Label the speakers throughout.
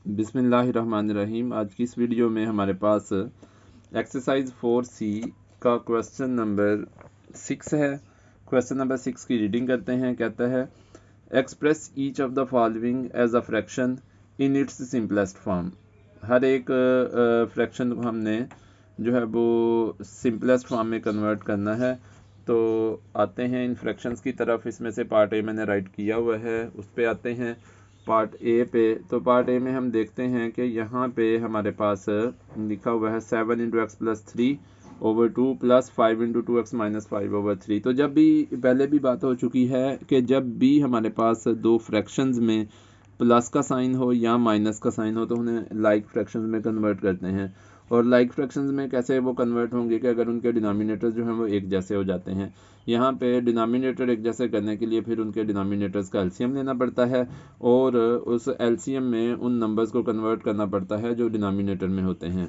Speaker 1: बिस्मिल्लाहिर्रहमानिर्रहीम। आज की इस वीडियो में हमारे पास एक्सरसाइज 4C का क्वेश्चन नंबर 6 है। क्वेश्चन नंबर 6 की रीडिंग करते हैं। कहता है express each of the following as a fraction in its simplest form. हर एक फ्रैक्शन को हमने जो है वो सिंपलेस्ट फॉर्म में कन्वर्ट करना है। तो आते हैं इन फ्रैक्शंस की तरफ। इसमें से पार्ट ए मैंने राइट किया हुआ है, उस पर आते हैं पार्ट ए पे। तो पार्ट ए में हम देखते हैं कि यहाँ पे हमारे पास लिखा हुआ है 7 into x plus 3/2 plus 5 into 2x minus 5/3। तो जब भी पहले भी बात हो चुकी है कि जब भी हमारे पास दो फ्रैक्शंस में प्लस का साइन हो या माइनस का साइन हो तो उन्हें लाइक फ्रैक्शंस में कन्वर्ट करते हैं। और लाइक फ्रैक्शंस में कैसे वो कन्वर्ट होंगे कि अगर उनके डिनोमिनेटर्स जो हैं वो एक जैसे हो जाते हैं। यहाँ पे डिनोमिनेटर एक जैसे करने के लिए फिर उनके डिनोमिनेटर्स का एलसीएम लेना पड़ता है और उस एलसीएम में उन नंबर्स को कन्वर्ट करना पड़ता है जो डिनोमिनेटर में होते हैं।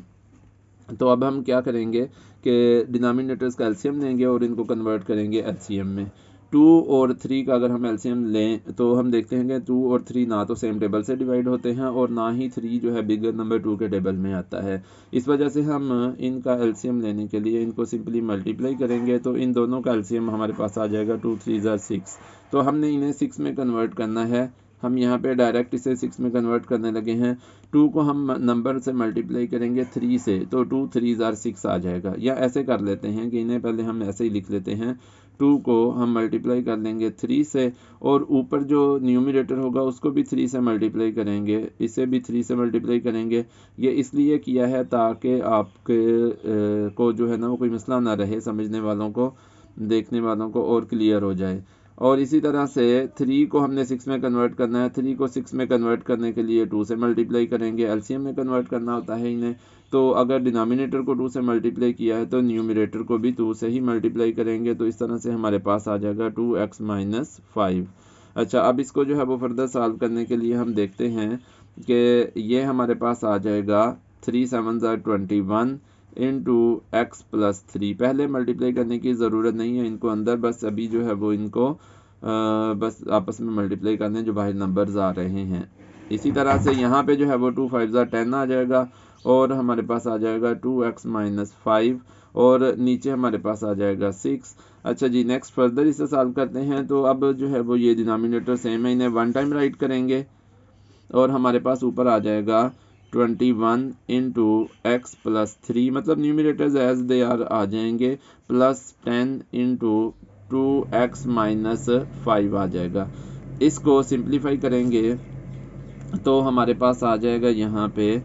Speaker 1: तो अब हम क्या करेंगे कि डिनोमिनेटर्स का एलसीएम लेंगे और इनको कन्वर्ट करेंगे एलसीएम में। 2 और 3 का अगर हम एलसीएम लें तो हम देखते हैं कि 2 और 3 ना तो सेम टेबल से डिवाइड होते हैं और ना ही 3 जो है बिगर नंबर 2 के टेबल में आता है। इस वजह से हम इनका एलसीएम लेने के लिए इनको सिंपली मल्टीप्लाई करेंगे तो इन दोनों का एलसीएम हमारे पास आ जाएगा 2 3 ज़ा 6। तो हमने इन्हें 6 में कन्वर्ट करना है। हम यहाँ पे डायरेक्ट इसे 6 में कन्वर्ट करने लगे हैं। 2 को हम नंबर से मल्टीप्लाई करेंगे 3 से तो 2 3 ज़ा 6 आ जाएगा। या ऐसे कर लेते हैं कि इन्हें पहले हम ऐसे ही लिख लेते हैं। 2 को हम मल्टीप्लाई कर लेंगे 3 से और ऊपर जो न्यूमरेटर होगा उसको भी 3 से मल्टीप्लाई करेंगे, इसे भी 3 से मल्टीप्लाई करेंगे। ये इसलिए किया है ताकि आपके को जो है ना वो कोई मसला ना रहे, समझने वालों को देखने वालों को और क्लियर हो जाए। और इसी तरह से 3 को हमने 6 में कन्वर्ट करना है। 3 को 6 में कन्वर्ट करने के लिए 2 से मल्टीप्लाई करेंगे, एलसीएम में कन्वर्ट करना होता है इन्हें। तो अगर डिनोमिनेटर को 2 से मल्टीप्लाई किया है तो न्यूमरेटर को भी 2 से ही मल्टीप्लाई करेंगे। तो इस तरह से हमारे पास आ जाएगा 2x माइनस 5। अच्छा, अब इसको जो है वो फर्दर सॉल्व करने के लिए हम देखते हैं कि ये हमारे पास आ जाएगा 3 7 ज़ा 21 इंटू एक्स प्लस 3। पहले मल्टीप्लाई करने की ज़रूरत नहीं है इनको अंदर, बस अभी जो है वो इनको बस आपस में मल्टीप्लाई करने जो बाहर नंबर्स आ रहे हैं। इसी तरह से यहाँ पे जो है वो 2 5 ज़ा 10 आ जाएगा और हमारे पास आ जाएगा 2x माइनस 5 और नीचे हमारे पास आ जाएगा 6। अच्छा जी, नेक्स्ट फर्दर इसे सॉल्व करते हैं। तो अब जो है वो ये डिनोमिनेटर सेम है, इन्हें वन टाइम राइट करेंगे और हमारे पास ऊपर आ जाएगा 21 इंटू एक्स प्लस 3, मतलब न्यूमिनेटर्स एज दे आर आ जाएंगे, प्लस 10 इंटू 2x माइनस 5 आ जाएगा। इसको सिंप्लीफाई करेंगे तो हमारे पास आ जाएगा यहाँ पे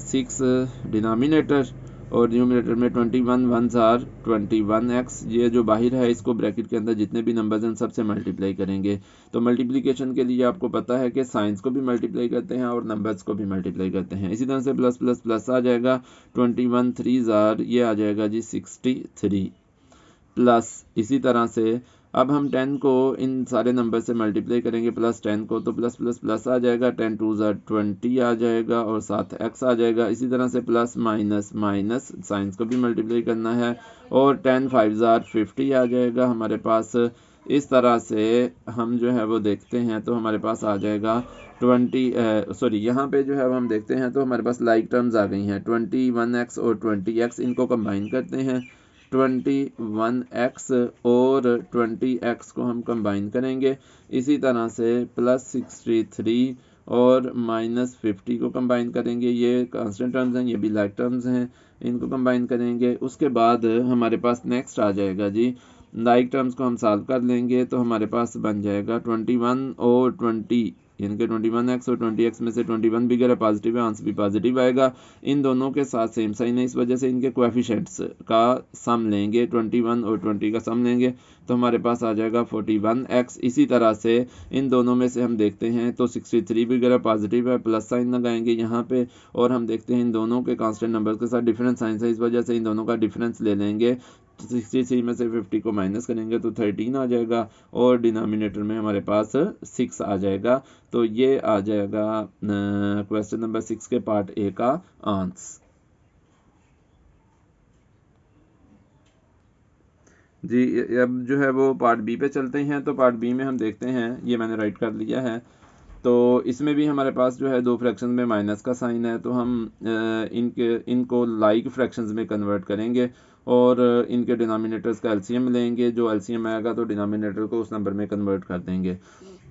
Speaker 1: 6 डिनोमिनेटर और न्यूमिनेटर में 21 1s आर 21x। ये जो बाहर है इसको ब्रैकेट के अंदर जितने भी नंबर्स हैं सबसे मल्टीप्लाई करेंगे। तो मल्टीप्लिकेशन के लिए आपको पता है कि साइंस को भी मल्टीप्लाई करते हैं और नंबर्स को भी मल्टीप्लाई करते हैं। इसी तरह से प्लस प्लस प्लस आ जाएगा 21 3s आर, ये आ जाएगा जी 63 प्लस। इसी तरह से अब हम 10 को इन सारे नंबर से मल्टीप्लाई करेंगे प्लस 10 को, तो प्लस प्लस प्लस आ जाएगा, 10 2 ज़ा 20 आ जाएगा और साथ x आ जाएगा। इसी तरह से प्लस माइनस माइनस साइंस को भी मल्टीप्लाई करना है और 10 5 ज़ा 50 आ जाएगा हमारे पास। इस तरह से हम जो है वो देखते हैं तो हमारे पास आ जाएगा 20 यहाँ पे जो है हम देखते हैं तो हमारे पास लाइक टर्म्स आ गई हैं 21x और 20x। इनको कंबाइन करते हैं, 21x और 20x को हम कंबाइन करेंगे। इसी तरह से प्लस 63 और माइनस 50 को कंबाइन करेंगे। ये कांस्टेंट टर्म्स हैं, ये भी लाइक टर्म्स हैं, इनको कंबाइन करेंगे। उसके बाद हमारे पास नेक्स्ट आ जाएगा जी, लाइक टर्म्स को हम सॉल्व कर लेंगे तो हमारे पास बन जाएगा 21 और 20, यानी कि 21x और 20x में से 21 बिगर है, पॉजिटिव है, आंसर भी पॉजिटिव आएगा। इन दोनों के साथ सेम साइन है, इस वजह से इनके कोएफिशिएंट्स का सम लेंगे, 21 और 20 का सम लेंगे तो हमारे पास आ जाएगा 41x। इसी तरह से इन दोनों में से हम देखते हैं तो 63 बिगर पॉजिटिव है, प्लस साइन लगाएंगे यहाँ पे और हम देखते हैं इन दोनों के कांस्टेंट नंबर्स के साथ डिफरेंस साइन है, इस वजह से इन दोनों का डिफरेंस ले लेंगे। 63 में से 50 को माइनस करेंगे तो 13 आ जाएगा और डिनोमिनेटर में हमारे पास 6 आ जाएगा। तो ये आ जाएगा क्वेश्चन नंबर 6 के पार्ट ए का आंसर जी। अब जो है वो पार्ट बी पे चलते हैं। तो पार्ट बी में हम देखते हैं, ये मैंने राइट कर लिया है। तो इसमें भी हमारे पास जो है दो फ्रैक्शन में माइनस का साइन है, तो हम इनको लाइक फ्रैक्शंस में कन्वर्ट करेंगे और इनके डिनोमिनेटर्स का एलसीएम लेंगे। जो एलसीएम आएगा तो डिनोमिनेटर को उस नंबर में कन्वर्ट कर देंगे।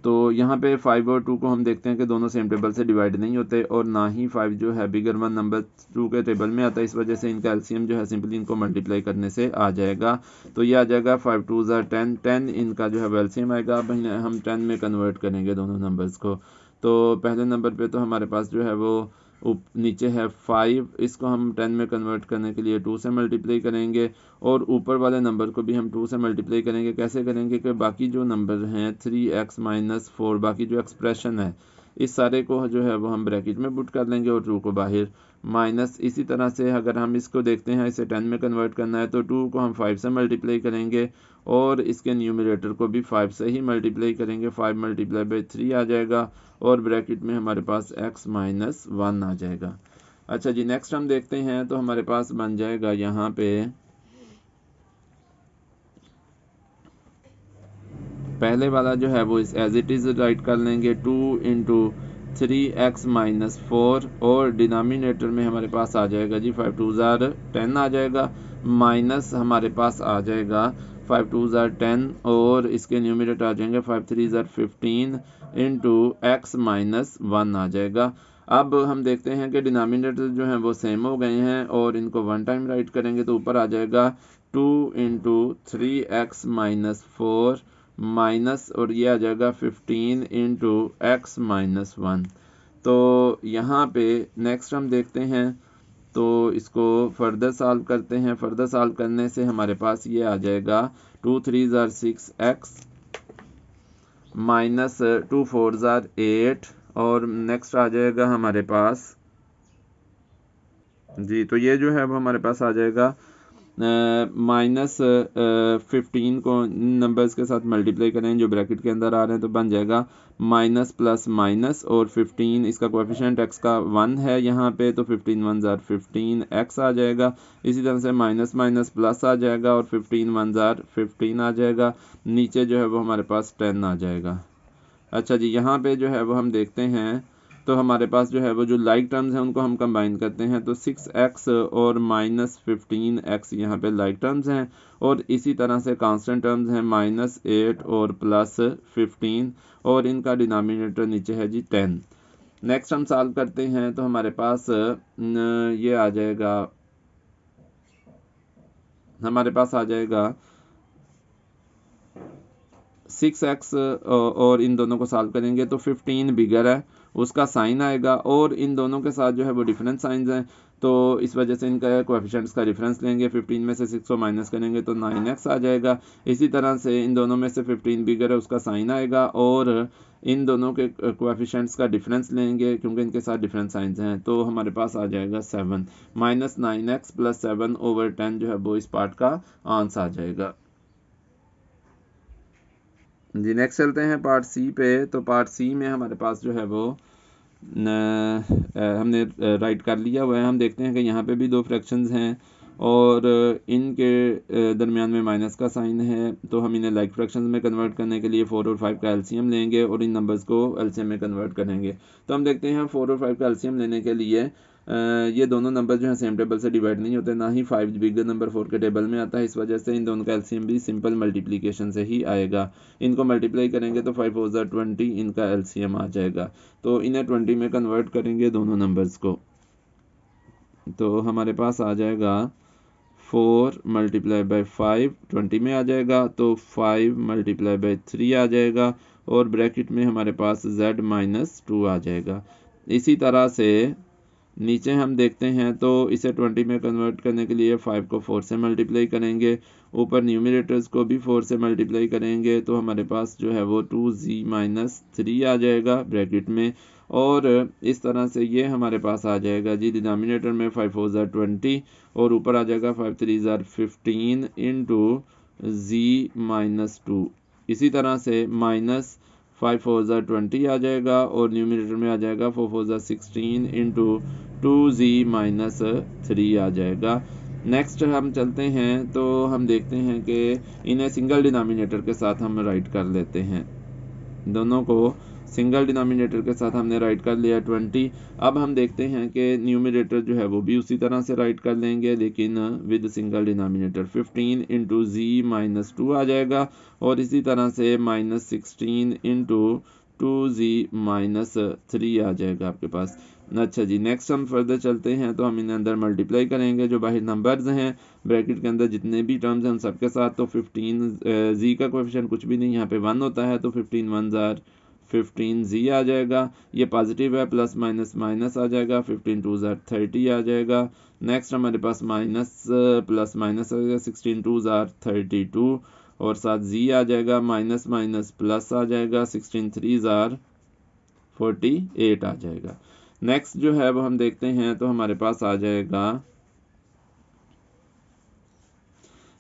Speaker 1: तो यहाँ पे 5 और 2 को हम देखते हैं कि दोनों सेम टेबल से डिवाइड नहीं होते और ना ही 5 जो है बिगर वन नंबर 2 के टेबल में आता है। इस वजह से इनका एलसीएम जो है सिंपली इनको मल्टीप्लाई करने से आ जाएगा। तो ये आ जाएगा 5 2 10 10 इनका जो है एलसीएम आएगा। अब हम 10 में कन्वर्ट करेंगे दोनों नंबर्स को। तो पहले नंबर पे तो हमारे पास जो है वो नीचे है 5, इसको हम 10 में कन्वर्ट करने के लिए 2 से मल्टीप्लाई करेंगे और ऊपर वाले नंबर को भी हम 2 से मल्टीप्लाई करेंगे। कैसे करेंगे कि बाकी जो नंबर हैं 3x माइनस 4, बाकी जो एक्सप्रेशन है इस सारे को जो है वो हम ब्रैकेट में पुट कर लेंगे और 2 को बाहर माइनस। इसी तरह से अगर हम इसको देखते हैं, इसे 10 में कन्वर्ट करना है तो 2 को हम 5 से मल्टीप्लाई करेंगे और इसके न्यूमरेटर को भी 5 से ही मल्टीप्लाई करेंगे। 5 मल्टीप्लाई बाई 3 आ जाएगा और ब्रैकेट में हमारे पास x माइनस 1 आ जाएगा। अच्छा जी, नेक्स्ट हम देखते हैं तो हमारे पास बन जाएगा यहाँ पे पहले वाला जो है वो इस एज इट इज़ राइट कर लेंगे 2 इंटू 3x माइनस 4 और डिनोमिनेटर में हमारे पास आ जाएगा जी 5 2 10 आ जाएगा, माइनस हमारे पास आ जाएगा 5 2 10 और इसके न्यूमरेटर आ जाएंगे 5 3 15 इंटू x माइनस 1 आ जाएगा। अब हम देखते हैं कि डिनोमिनेटर जो हैं वो सेम हो गए हैं और इनको वन टाइम राइट करेंगे तो ऊपर आ जाएगा 2 इंटू 3x माइनस 4 माइनस और ये आ जाएगा 15 इंटू एक्स माइनस 1। तो यहाँ पे नेक्स्ट हम देखते हैं तो इसको फर्दर सॉल्व करते हैं। फर्दर सॉल्व करने से हमारे पास ये आ जाएगा 2 3 6x माइनस 2 4 8 और नेक्स्ट आ जाएगा हमारे पास जी, तो ये जो है वो हमारे पास आ जाएगा माइनस 15 को नंबर्स के साथ मल्टीप्लाई करें जो ब्रैकेट के अंदर आ रहे हैं तो बन जाएगा माइनस प्लस माइनस और 15 इसका कोएफिशिएंट x का 1 है यहाँ पे तो 15 1 15 x आ जाएगा। इसी तरह से माइनस माइनस प्लस आ जाएगा और 15 1 15 आ जाएगा। नीचे जो है वो हमारे पास 10 आ जाएगा। अच्छा जी, यहाँ पे जो है वो हम देखते हैं तो हमारे पास जो है वो जो लाइक टर्म्स हैं उनको हम कंबाइन करते हैं तो 6x और माइनस 15x यहाँ पे लाइक टर्म्स हैं और इसी तरह से कांस्टेंट टर्म्स हैं माइनस 8 और प्लस 15 और इनका डिनोमिनेटर नीचे है जी 10। नेक्स्ट हम सॉल्व करते हैं तो हमारे पास ये आ जाएगा, हमारे पास आ जाएगा 6x और इन दोनों को सॉल्व करेंगे तो 15 बिगर है उसका साइन आएगा और इन दोनों के साथ जो है वो डिफरेंट साइंस हैं तो इस वजह से इनका कोएफिशिएंट्स का डिफरेंस लेंगे। 15 में से 6 को माइनस करेंगे तो 9x आ जाएगा। इसी तरह से इन दोनों में से 15 बिगर है उसका साइन आएगा और इन दोनों के कोएफिशिएंट्स का डिफरेंस लेंगे क्योंकि इनके साथ डिफरेंट साइंस हैं तो हमारे पास आ जाएगा 7 माइनस 9x प्लस 7 ओवर 10 जो है वो इस पार्ट का आंसर आ जाएगा जी। नेक्स्ट चलते हैं पार्ट सी पे। तो पार्ट सी में हमारे पास जो है वो हमने राइट कर लिया हुआ है। हम देखते हैं कि यहाँ पे भी दो फ्रैक्शंस हैं और इनके दरमियान में माइनस का साइन है तो हम इन्हें लाइक फ्रैक्शंस में कन्वर्ट करने के लिए 4 और 5 का एलसीएम लेंगे और इन नंबर्स को एलसीएम में कन्वर्ट करेंगे। तो हम देखते हैं 4 और 5 का एलसीएम लेने के लिए ये दोनों नंबर जो हैं सेम टेबल से डिवाइड नहीं होते, ना ही 5 बिगर नंबर 4 के टेबल में आता है। इस वजह से इन दोनों का एलसीएम भी सिंपल मल्टीप्लिकेशन से ही आएगा। इनको मल्टीप्लाई करेंगे तो 5 4 20 इनका एलसीएम आ जाएगा। तो इन्हें 20 में कन्वर्ट करेंगे दोनों नंबर्स को तो हमारे पास आ जाएगा 4 मल्टीप्लाई बाई 5 20 में आ जाएगा तो 5 मल्टीप्लाई बाई 3 आ जाएगा और ब्रैकेट में हमारे पास z माइनस 2 आ जाएगा। इसी तरह से नीचे हम देखते हैं तो इसे 20 में कन्वर्ट करने के लिए 5 को 4 से मल्टीप्लाई करेंगे, ऊपर न्यूमरेटर्स को भी 4 से मल्टीप्लाई करेंगे तो हमारे पास जो है वो 2z माइनस 3 आ जाएगा ब्रैकेट में और इस तरह से ये हमारे पास आ जाएगा जी डिनोमिनेटर में 5 4 20 और ऊपर आ जाएगा 5 3 15 इंटू z माइनस 2। इसी तरह से माइनस 5 4 20 आ जाएगा और न्यूमरेटर में आ जाएगा 4 4 16 इंटू 2z माइनस 3 आ जाएगा। नेक्स्ट हम चलते हैं तो हम देखते हैं कि इन्हें सिंगल डिनोमिनेटर के साथ हम राइट कर लेते हैं, दोनों को सिंगल डिनोमिनेटर के साथ हमने राइट कर लिया 20। अब हम देखते हैं कि न्यूमरेटर जो है वो भी उसी तरह से राइट कर लेंगे, लेकिन with single denominator. 15 into g minus 2 आ जाएगा, और इसी तरह से माइनस 16 इंटू 2z माइनस 3 आ जाएगा आपके पास। अच्छा जी, नेक्स्ट हम फर्दर चलते हैं, तो हम इन्हें अंदर मल्टीप्लाई करेंगे जो बाहर नंबर्स हैं ब्रैकेट के अंदर जितने भी टर्म्स हैं उन सबके साथ। तो 15 जी का कोएफिशिएंट कुछ भी नहीं, यहाँ पे 1 होता है, तो 15 1 आर 15 जी आ जाएगा। ये पॉजिटिव है, प्लस माइनस माइनस आ जाएगा, 15 2 जार 30 आ जाएगा। नेक्स्ट हमारे पास माइनस प्लस माइनस आ जाएगा, 16 2 जार 32, और साथ जी आ जाएगा, माइनस माइनस प्लस आ जाएगा, 16 3 जार 48 आ जाएगा। नेक्स्ट जो है वो हम देखते हैं, तो हमारे पास आ जाएगा,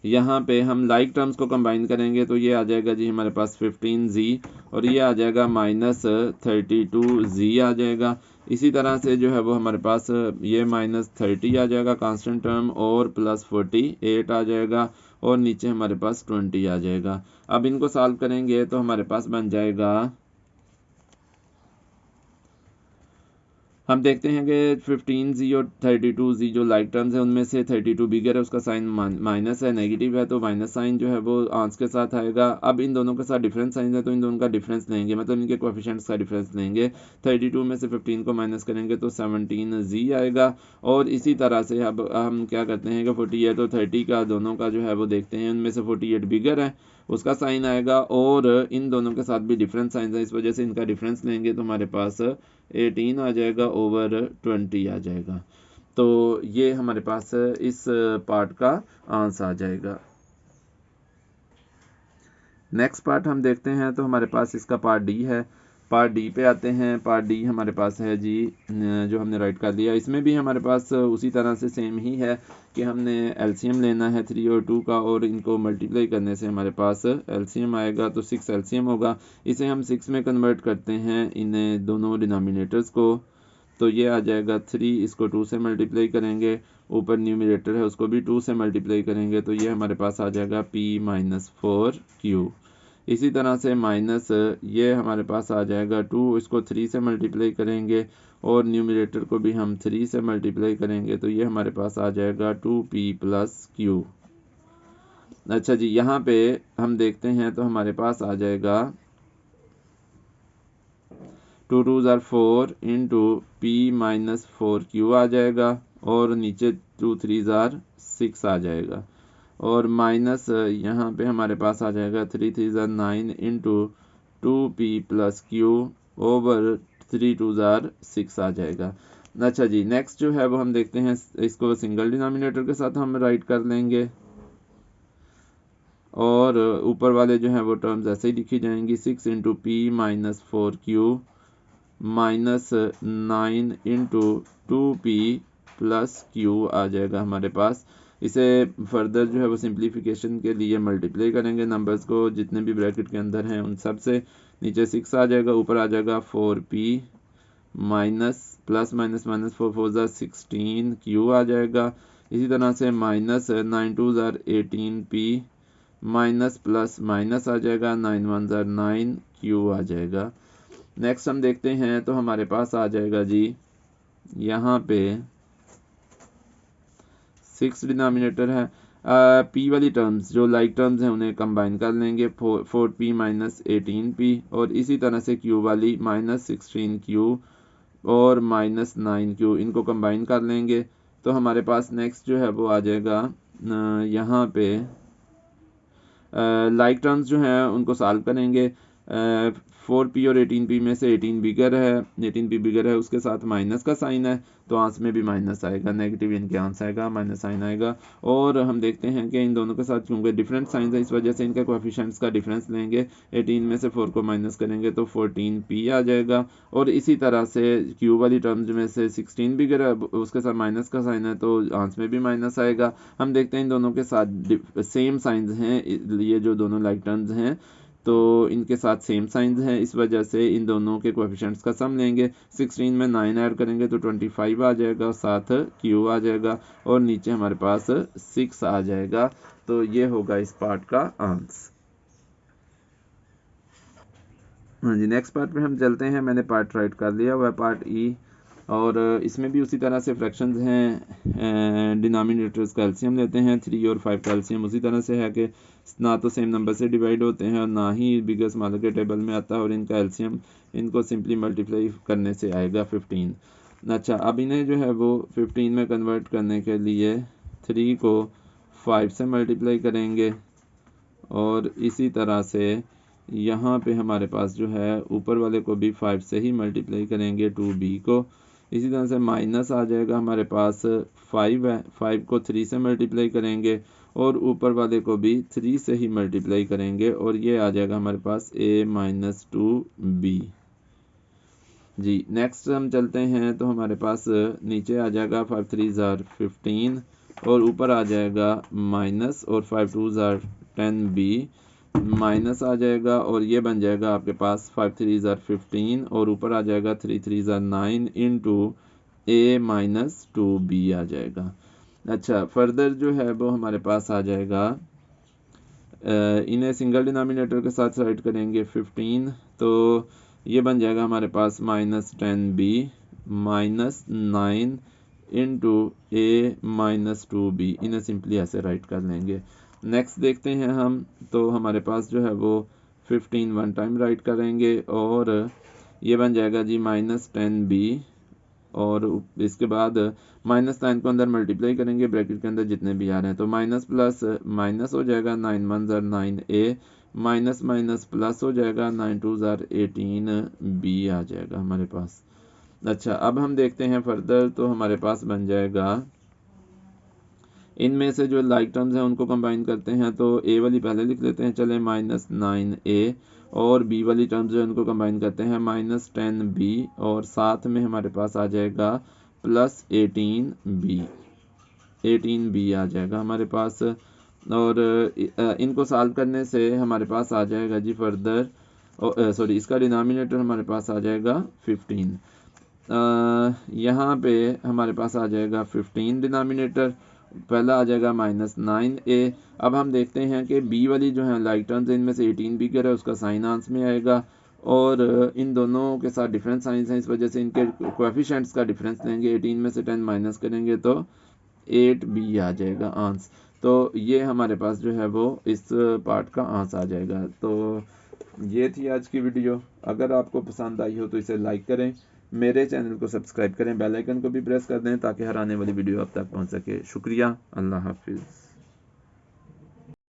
Speaker 1: यहाँ पे हम लाइक टर्म्स को कंबाइन करेंगे तो ये आ जाएगा जी हमारे पास 15z, और ये आ जाएगा माइनस 32z आ जाएगा। इसी तरह से जो है वो हमारे पास ये माइनस 30 आ जाएगा कांस्टेंट टर्म, और प्लस 48 आ जाएगा, और नीचे हमारे पास 20 आ जाएगा। अब इनको सॉल्व करेंगे तो हमारे पास बन जाएगा, हम देखते हैं कि 15z और 32z जो लाइक टर्म्स है उनमें से 32 बिगर है, उसका साइन माइनस है, नेगेटिव है, तो माइनस साइन जो है वो आंस के साथ आएगा। अब इन दोनों के साथ डिफरेंस साइन है, तो इन दोनों का डिफरेंस लेंगे, मतलब इनके कोएफिशिएंट्स का डिफरेंस लेंगे। 32 में से 15 को माइनस करेंगे तो 17z आएगा। और इसी तरह से अब हम क्या करते हैं कि 48 और 30 का दोनों का जो है वो देखते हैं, उनमें से 48 बिगर है, उसका साइन आएगा, और इन दोनों के साथ भी डिफरेंस साइन है, इस वजह से इनका डिफरेंस लेंगे तो हमारे पास 18 आ जाएगा ओवर 20 आ जाएगा। तो ये हमारे पास इस पार्ट का आंसर आ जाएगा। नेक्स्ट पार्ट हम देखते हैं, तो हमारे पास इसका पार्ट डी है। पार्ट डी पे आते हैं। पार्ट डी हमारे पास है जी, जो हमने राइट कर दिया। इसमें भी हमारे पास उसी तरह से सेम ही है कि हमने एलसीएम लेना है 3 और 2 का, और इनको मल्टीप्लाई करने से हमारे पास एलसीएम आएगा, तो 6 एलसीएम होगा। इसे हम 6 में कन्वर्ट करते हैं इन दोनों डिनोमिनेटर्स को, तो ये आ जाएगा 3, इसको 2 से मल्टीप्लाई करेंगे, ऊपर न्यूमरेटर है उसको भी 2 से मल्टीप्लाई करेंगे, तो ये हमारे पास आ जाएगा p माइनस 4q। इसी तरह से माइनस ये हमारे पास आ जाएगा 2, इसको 3 से मल्टीप्लाई करेंगे, और न्यूमरेटर को भी हम 3 से मल्टीप्लाई करेंगे, तो ये हमारे पास आ जाएगा 2p प्लस q। अच्छा जी, यहाँ पे हम देखते हैं तो हमारे पास आ जाएगा 2 2 jar 4 into p minus 4q आ जाएगा, और नीचे 2 3 जार 6 आ जाएगा, और माइनस यहाँ पे हमारे पास आ जाएगा 3 3 jar 9 into 2p plus q over 3 2 jar 6 आ जाएगा। अच्छा जी, नेक्स्ट जो है वो हम देखते हैं, इसको सिंगल डिनोमिनेटर के साथ हम राइट कर लेंगे, और ऊपर वाले जो हैं वो टर्म्स ऐसे ही लिखी जाएंगी। 6 into p minus 4q minus 9 into 2p plus q आ जाएगा हमारे पास। इसे फर्दर जो है वो सिंप्लीफिकेशन के लिए मल्टीप्लाई करेंगे नंबर्स को जितने भी ब्रैकेट के अंदर हैं उन सब से। नीचे 6 आ जाएगा, ऊपर आ जाएगा 4p minus plus minus minus 4 4 जार 16q आ जाएगा। इसी तरह से माइनस 9 2 जार 18p माइनस प्लस माइनस आ जाएगा, 9 1 जार 9q आ जाएगा। नेक्स्ट हम देखते हैं, तो हमारे पास आ जाएगा जी यहाँ पे 6 डिनोमिनेटर है। p वाली टर्म्स जो लाइक टर्म्स हैं उन्हें कंबाइन कर लेंगे, 4p माइनस 18p, और इसी तरह से q वाली माइनस 16q और माइनस 9q, इनको कंबाइन कर लेंगे, तो हमारे पास नेक्स्ट जो है वो आ जाएगा यहाँ पे लाइक टर्म्स जो हैं उनको सॉल्व करेंगे। 4p और 18p में से 18 बिगर है, 18p बिगर है, उसके साथ माइनस का साइन है, तो आंस में भी माइनस आएगा, नेगेटिव इनके आंस आएगा, माइनस साइन आएगा। और हम देखते हैं कि इन दोनों के साथ क्योंकि डिफरेंट साइन है इस वजह से इनके कोएफिशिएंट्स का डिफरेंस लेंगे। 18 में से 4 को माइनस करेंगे तो 14p आ जाएगा, और इसी तरह से q वाली टर्म्स में से 16 बिगर है, उसके साथ माइनस का साइन है, तो आंस में भी माइनस आएगा। हम देखते हैं इन दोनों के साथ सेम साइंस हैं, ये जो दोनों लाइक टर्म्स हैं तो इनके साथ सेम साइंस हैं, इस वजह से इन दोनों के कोएफिशिएंट्स का सम लेंगे। 16 में 9 ऐड करेंगे तो 25 आ जाएगा, साथ q आ जाएगा, और नीचे हमारे पास 6 आ जाएगा। तो ये होगा इस पार्ट का आंसर। हाँ जी, नेक्स्ट पार्ट पे हम चलते हैं। मैंने पार्ट राइट कर लिया हुआ है, पार्ट ई, और इसमें भी उसी तरह से फ्रैक्शंस हैं। डिनोमिनेटर्स का एलसीएम लेते हैं, 3 और 5 का एलसीएम उसी तरह से है कि ना तो सेम नंबर से डिवाइड होते हैं और ना ही बिगर स्मॉलर के टेबल में आता है, और इनका एलसीएम इनको सिंपली मल्टीप्लाई करने से आएगा 15। अच्छा, अब इन्हें जो है वो 15 में कन्वर्ट करने के लिए 3 को 5 से मल्टीप्लाई करेंगे, और इसी तरह से यहाँ पे हमारे पास जो है ऊपर वाले को भी 5 से ही मल्टीप्लाई करेंगे 2b को। इसी तरह से माइनस आ जाएगा हमारे पास 5 है, 5 को 3 से मल्टीप्लाई करेंगे और ऊपर वाले को भी 3 से ही मल्टीप्लाई करेंगे, और ये आ जाएगा हमारे पास a-2b। जी, नेक्स्ट हम चलते हैं तो हमारे पास नीचे आ जाएगा 5 3 ज़ार 15 और ऊपर आ जाएगा माइनस, और 5 2 ज़ार 10b माइनस आ जाएगा, और ये बन जाएगा आपके पास 5 3 ज़ार 15 और ऊपर आ जाएगा 3 3 ज़ार 9 इंटू a-2b आ जाएगा। अच्छा, फर्दर जो है वो हमारे पास आ जाएगा, इन्हें सिंगल डिनोमिनेटर के साथ राइट करेंगे 15, तो ये बन जाएगा हमारे पास -10b -9 इंटू a-2b। इन्हें सिंपली ऐसे राइट कर लेंगे। नेक्स्ट देखते हैं हम, तो हमारे पास जो है वो 15 वन टाइम राइट करेंगे, और ये बन जाएगा जी -10b, और इसके बाद -9 को अंदर मल्टीप्लाई करेंगे, ब्रैकेट के अंदर जितने भी आ रहे हैं, तो माइनस प्लस माइनस हो जाएगा, 9 1 ज़ार 9a, माइनस माइनस प्लस हो जाएगा, 9 2 ज़ार 18b आ जाएगा हमारे पास। अच्छा, अब हम देखते हैं फर्दर, तो हमारे पास बन जाएगा, इनमें से जो लाइक टर्म्स हैं उनको कंबाइन करते हैं, तो a वाली पहले लिख लेते हैं चले, -9a, और b वाली टर्म्स जो है उनको कंबाइन करते हैं -10b, और साथ में हमारे पास आ जाएगा +18b, 18b आ जाएगा हमारे पास। और इनको सॉल्व करने से हमारे पास आ जाएगा जी फर्दर, सॉरी, इसका डिनोमिनेटर हमारे पास आ जाएगा 15। यहाँ पे हमारे पास आ जाएगा 15 डिनोमिनेटर, पहला आ जाएगा -9a। अब हम देखते हैं कि b वाली जो है लाइक टर्म्स, इनमें से 18b कर है, उसका साइन आंस में आएगा, और इन दोनों के साथ डिफरेंट साइंस हैं, इस वजह से इनके कोएफिशिएंट्स का डिफरेंस लेंगे, 18 में से 10 माइनस करेंगे तो 8b आ जाएगा आंस। तो ये हमारे पास जो है वो इस पार्ट का आंस आ जाएगा। तो ये थी आज की वीडियो। अगर आपको पसंद आई हो तो इसे लाइक करें, मेरे चैनल को सब्सक्राइब करें, बेल आइकन को भी प्रेस कर दें ताकि हर आने वाली वीडियो आप तक पहुंच सके। शुक्रिया, अल्लाह हाफिज़।